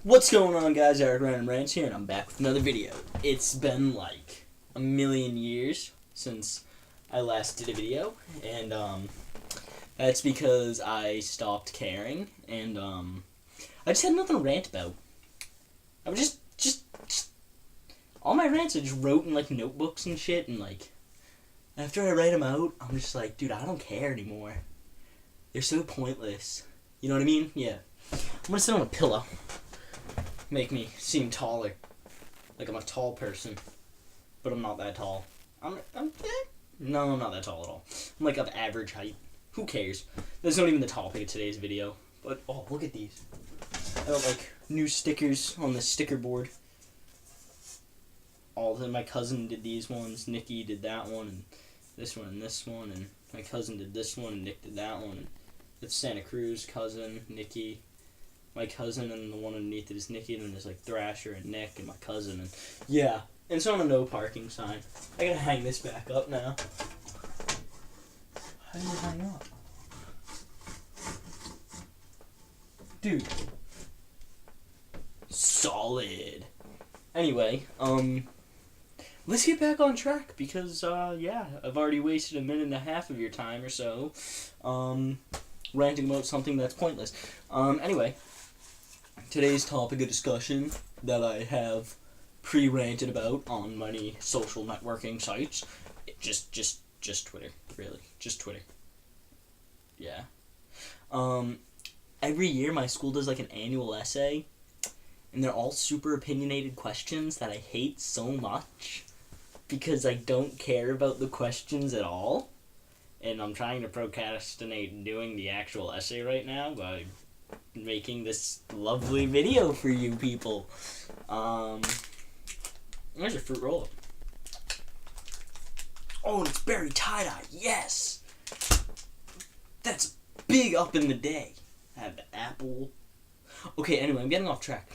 What's going on, guys? Eric Random Rants here, and I'm back with another video. It's been like a million years since I last did a video, and that's because I stopped caring, and I just had nothing to rant about. I was just all my rants I just wrote in like notebooks and shit, and like after I write them out, I'm just like, dude, I don't care anymore. They're so pointless. You know what I mean? Yeah. I'm gonna sit on a pillow. Make me seem taller. Like I'm a tall person. But I'm not that tall. No, I'm not that tall at all. I'm like of average height. Who cares? That's not even the topic of today's video. But, oh, look at these. I got like new stickers on the sticker board. All of them. My cousin did these ones. Nikki did that one. And this one and this one. And my cousin did this one. And Nick did that one. And it's Santa Cruz, cousin, Nikki. My cousin, and the one underneath it is Nikki, and then there's like Thrasher and Nick and my cousin, and yeah. And it's on a no parking sign. I gotta hang this back up now. How do you hang up? Dude. Solid. Anyway, let's get back on track because, yeah, I've already wasted a minute and a half of your time or so, ranting about something that's pointless. Anyway. Today's topic of discussion that I have pre-ranted about on many social networking sites, just Twitter, really, just Twitter. Yeah. Every year my school does like an annual essay, and they're all super opinionated questions that I hate so much because I don't care about the questions at all, and I'm trying to procrastinate doing the actual essay right now by making this lovely video for you people. There's a fruit roll-up. Oh, and it's berry tie-dye. Yes! That's big up in the day. I have the apple. Okay, anyway, I'm getting off track.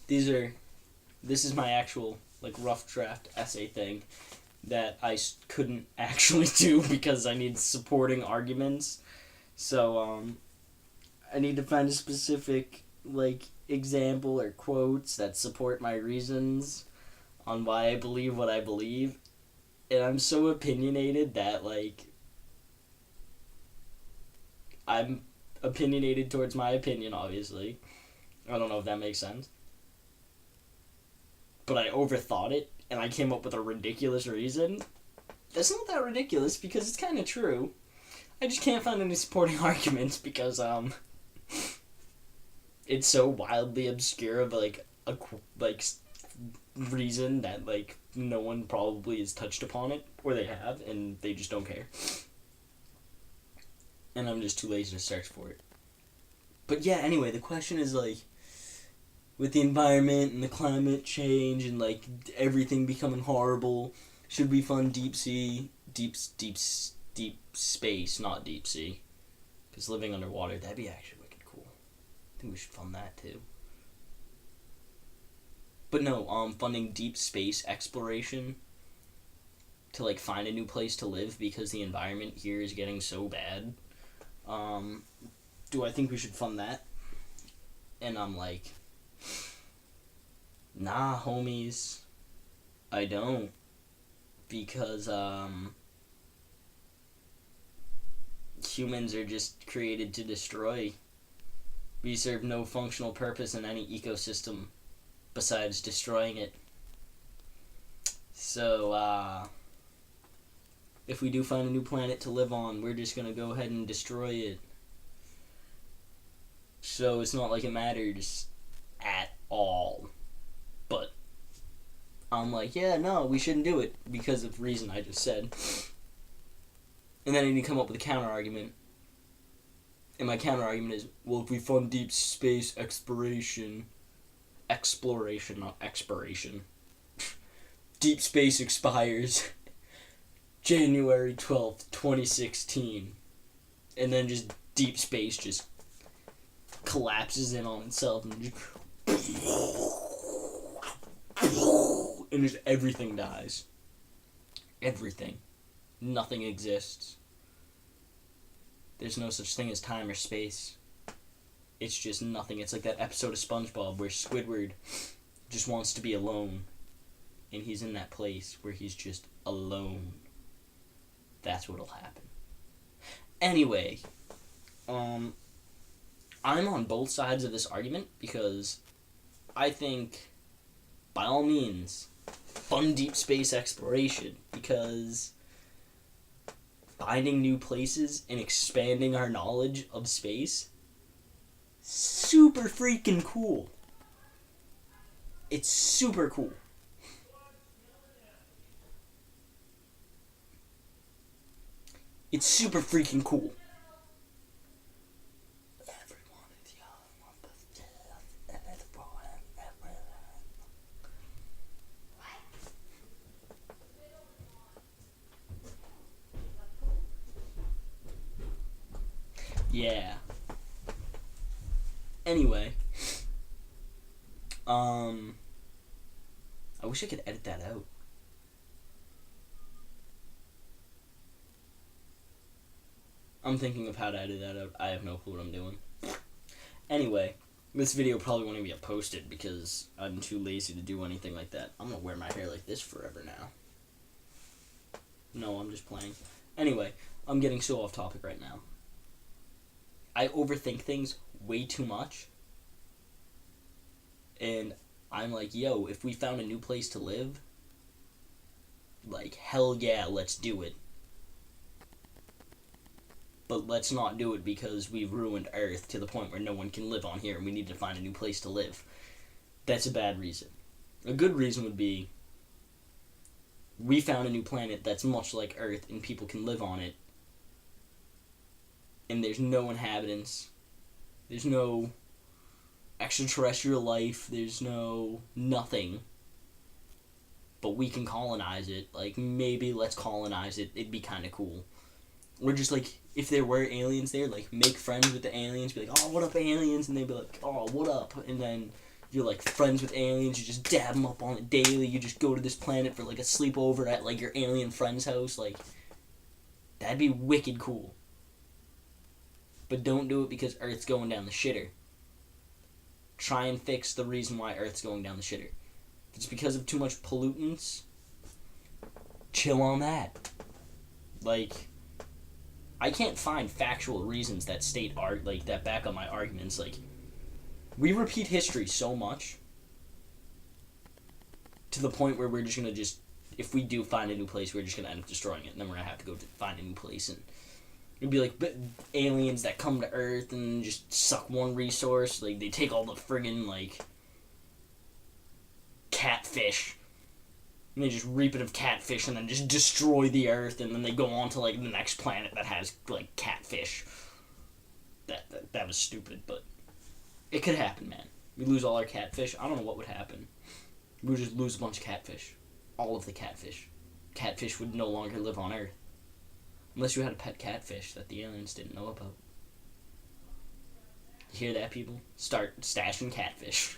This is my actual, like, rough draft essay thing that I couldn't actually do because I need supporting arguments. So, I need to find a specific, like, example or quotes that support my reasons on why I believe what I believe. And I'm so opinionated that, like, I'm opinionated towards my opinion, obviously. I don't know if that makes sense. But I overthought it, and I came up with a ridiculous reason. That's not that ridiculous, because it's kind of true. I just can't find any supporting arguments because, it's so wildly obscure of, like, a reason that, like, no one probably has touched upon it, or they have, and they just don't care. And I'm just too lazy to search for it. But yeah, anyway, the question is, like, with the environment and the climate change and, like, everything becoming horrible, should we fund deep space, not deep sea? Because living underwater, that'd be actually wicked cool. I think we should fund that too. But no, funding deep space exploration to, like, find a new place to live because the environment here is getting so bad. Do I think we should fund that? And I'm like, nah, homies, I don't. Because, humans are just created to destroy. We serve no functional purpose in any ecosystem besides destroying it. So, if we do find a new planet to live on, we're just gonna go ahead and destroy it. So it's not like it matters at all. But I'm like, yeah, no, we shouldn't do it because of the reason I just said. And then I need to come up with a counter-argument. And my counter-argument is, well, if we fund deep space exploration, not expiration. Deep space expires January 12th, 2016. And then just deep space just collapses in on itself and just everything dies. Everything. Nothing exists. There's no such thing as time or space. it's just nothing. It's like that episode of SpongeBob where Squidward just wants to be alone, and he's in that place where he's just alone. That's what'll happen. Anyway, I'm on both sides of this argument because I think, by all means, fund deep space exploration, because finding new places and expanding our knowledge of space, super freaking cool. It's super cool. It's super freaking cool. Yeah. Anyway, I wish I could edit that out. I'm thinking of how to edit that out. I have no clue what I'm doing. Anyway, this video probably won't even get posted because I'm too lazy to do anything like that. I'm gonna wear my hair like this forever now. No, I'm just playing. Anyway, I'm getting so off topic right now. I overthink things way too much. And I'm like, yo, if we found a new place to live, like, hell yeah, let's do it. But let's not do it because we've ruined Earth to the point where no one can live on here and we need to find a new place to live. That's a bad reason. A good reason would be, we found a new planet that's much like Earth and people can live on it. And there's no inhabitants. There's no extraterrestrial life. There's no nothing. But we can colonize it. Like, maybe let's colonize it. It'd be kind of cool. Or just, like, if there were aliens there, like, make friends with the aliens. Be like, oh, what up, aliens? And they'd be like, oh, what up? And then you're, like, friends with aliens. You just dab them up on it daily. You just go to this planet for, like, a sleepover at, like, your alien friend's house. Like, that'd be wicked cool. But don't do it because Earth's going down the shitter. Try and fix the reason why Earth's going down the shitter. If it's because of too much pollutants, chill on that. Like, I can't find factual reasons that that back up my arguments. Like, we repeat history so much to the point where we're just gonna if we do find a new place, we're just gonna end up destroying it, and then we're gonna have to go find a new place, and it'd be like aliens that come to Earth and just suck one resource. Like, they take all the friggin', like, catfish. And they just reap it of catfish and then just destroy the Earth. And then they go on to, like, the next planet that has, like, catfish. That was stupid, but it could happen, man. We lose all our catfish. I don't know what would happen. We would just lose a bunch of catfish. All of the catfish. Catfish would no longer live on Earth. Unless you had a pet catfish that the aliens didn't know about. You hear that, people? Start stashing catfish.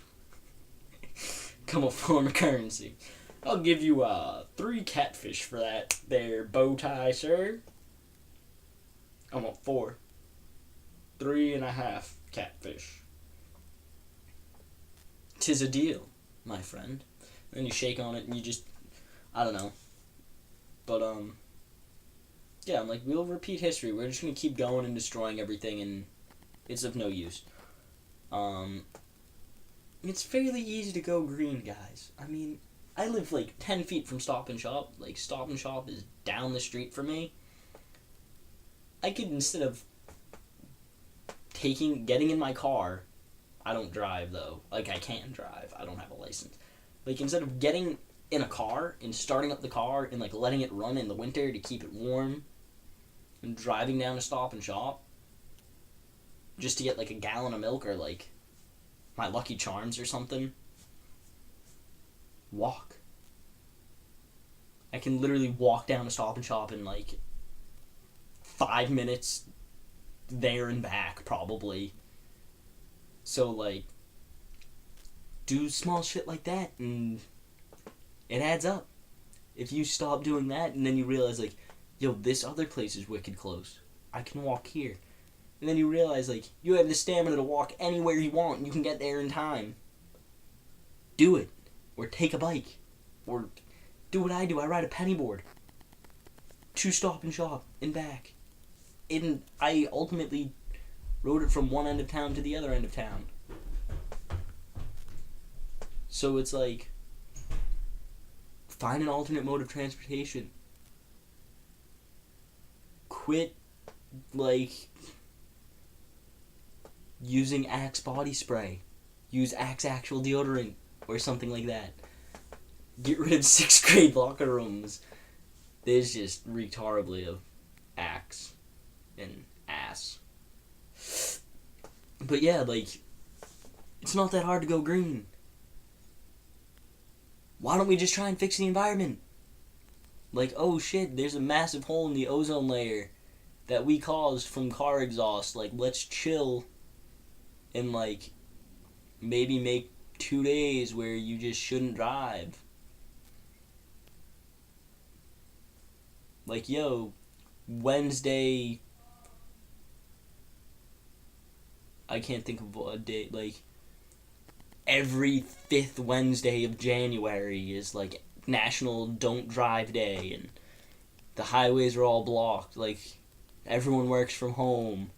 Come a form of currency. I'll give you 3 catfish for that there bow tie, sir. I want 4. 3.5 catfish. 'Tis a deal, my friend. Then you shake on it and you just, I don't know. But, yeah, I'm like, we'll repeat history. We're just going to keep going and destroying everything, and it's of no use. It's fairly easy to go green, guys. I mean, I live, like, 10 feet from Stop and Shop. Like, Stop and Shop is down the street from me. I could, instead of getting in my car, I don't drive, though. Like, I can't drive. I don't have a license. Like, instead of getting in a car and starting up the car and, like, letting it run in the winter to keep it warm and driving down to Stop and Shop just to get, like, a gallon of milk or, like, my Lucky Charms or something, walk. I can literally walk down to Stop and Shop in, like, 5 minutes there and back, probably. So, like, do small shit like that, and it adds up. If you stop doing that, and then you realize, like, yo, this other place is wicked close. I can walk here. And then you realize, like, you have the stamina to walk anywhere you want and you can get there in time. Do it. Or take a bike. Or do what I do. I ride a penny board. To Stop and Shop and back. And I ultimately rode it from one end of town to the other end of town. So it's like, find an alternate mode of transportation. Quit, like, using Axe body spray. Use Axe actual deodorant or something like that. Get rid of 6th grade locker rooms. There's just reeked horribly of Axe and ass. But yeah, like, it's not that hard to go green. Why don't we just try and fix the environment? Like, oh shit, there's a massive hole in the ozone layer that we caused from car exhaust. Like, let's chill and, like, maybe make 2 days where you just shouldn't drive. Like, yo, Wednesday, I can't think of a date, like, every 5th Wednesday of January is, like, National Don't Drive Day, and the highways are all blocked, like, everyone works from home.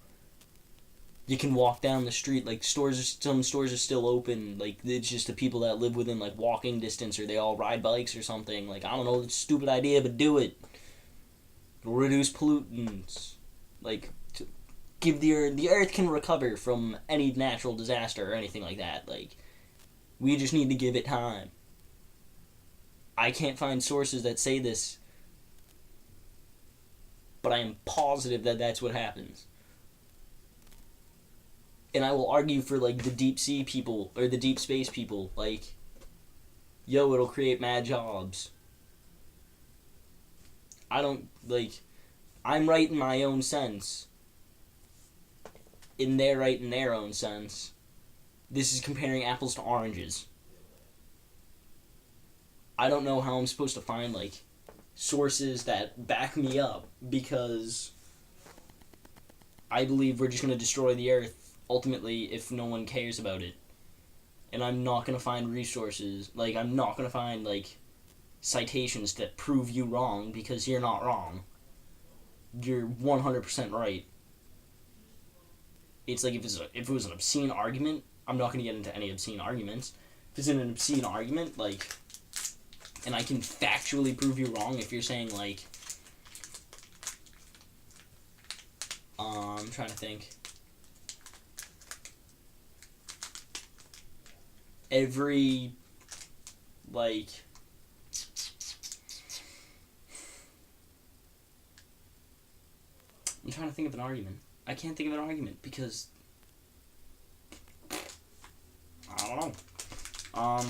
You can walk down the street, like, some stores are still open, like, it's just the people that live within, like, walking distance, or they all ride bikes or something. Like, I don't know, it's a stupid idea, but do it. Reduce pollutants. Like, to give the earth can recover from any natural disaster or anything like that. Like, we just need to give it time. I can't find sources that say this, but I am positive that that's what happens. And I will argue for, like, the deep sea people, or the deep space people, like, yo, it'll create mad jobs. I don't, like, I'm right in my own sense. And they're right in their own sense. This is comparing apples to oranges. I don't know how I'm supposed to find, like, sources that back me up, because I believe we're just going to destroy the earth, ultimately, if no one cares about it. And I'm not going to find resources, like, I'm not going to find, like, citations that prove you wrong, because you're not wrong. You're 100% right. It's like, if it was an obscene argument, I'm not going to get into any obscene arguments. If it's an obscene argument, like, and I can factually prove you wrong, if you're saying, like, I'm trying to think. Every, like, I'm trying to think of an argument. I can't think of an argument because I don't know.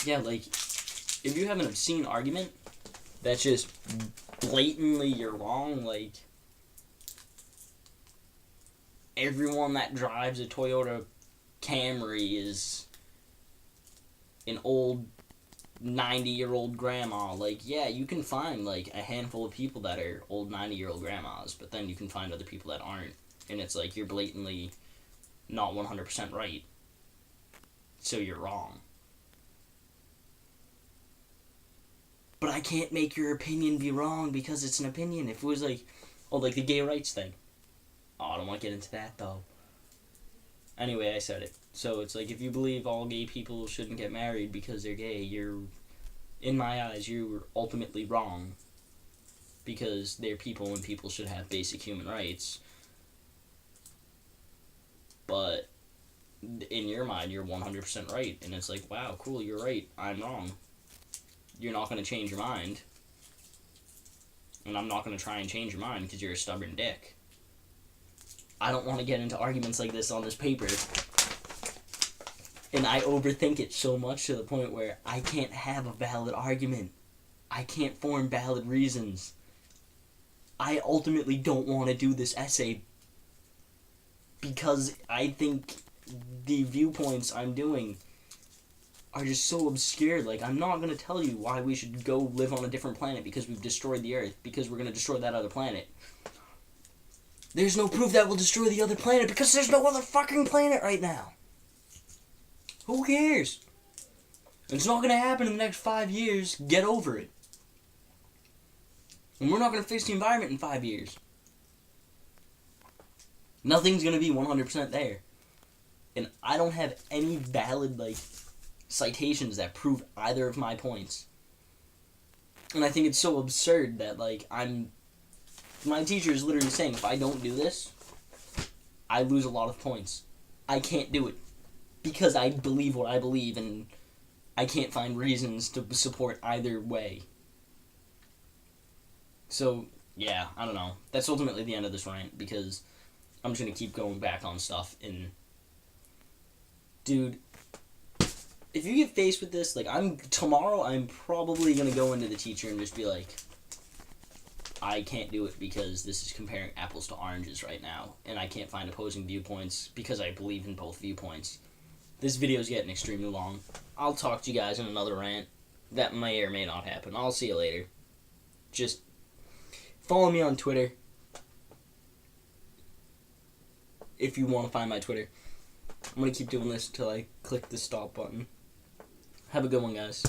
Yeah, like, if you have an obscene argument that's just blatantly you're wrong, like, everyone that drives a Toyota Camry is an old 90-year-old grandma. Like, yeah, you can find, like, a handful of people that are old 90-year-old grandmas, but then you can find other people that aren't, and it's like, you're blatantly not 100% right, so you're wrong. But I can't make your opinion be wrong because it's an opinion. If it was like, oh, like the gay rights thing. Oh, I don't want to get into that, though. Anyway, I said it. So it's like, if you believe all gay people shouldn't get married because they're gay, you're, in my eyes, you're ultimately wrong. Because they're people and people should have basic human rights. But in your mind, you're 100% right. And it's like, wow, cool, you're right. I'm wrong. You're not going to change your mind. And I'm not going to try and change your mind because you're a stubborn dick. I don't want to get into arguments like this on this paper. And I overthink it so much to the point where I can't have a valid argument. I can't form valid reasons. I ultimately don't want to do this essay because I think the viewpoints I'm doing are just so obscure. Like, I'm not going to tell you why we should go live on a different planet because we've destroyed the Earth, because we're going to destroy that other planet. There's no proof that will destroy the other planet because there's no other fucking planet right now. Who cares? It's not going to happen in the next 5 years. Get over it. And we're not going to fix the environment in 5 years. Nothing's going to be 100% there. And I don't have any valid, citations that prove either of my points. And I think it's so absurd that, my teacher is literally saying, if I don't do this, I lose a lot of points. I can't do it. Because I believe what I believe, and I can't find reasons to support either way. So, yeah, I don't know. That's ultimately the end of this rant, because I'm just going to keep going back on stuff, and dude, if you get faced with this, tomorrow I'm probably going to go into the teacher and just be like, I can't do it because this is comparing apples to oranges right now, and I can't find opposing viewpoints because I believe in both viewpoints. This video is getting extremely long. I'll talk to you guys in another rant. That may or may not happen. I'll see you later. Just follow me on Twitter if you want to find my Twitter. I'm going to keep doing this until I click the stop button. Have a good one, guys.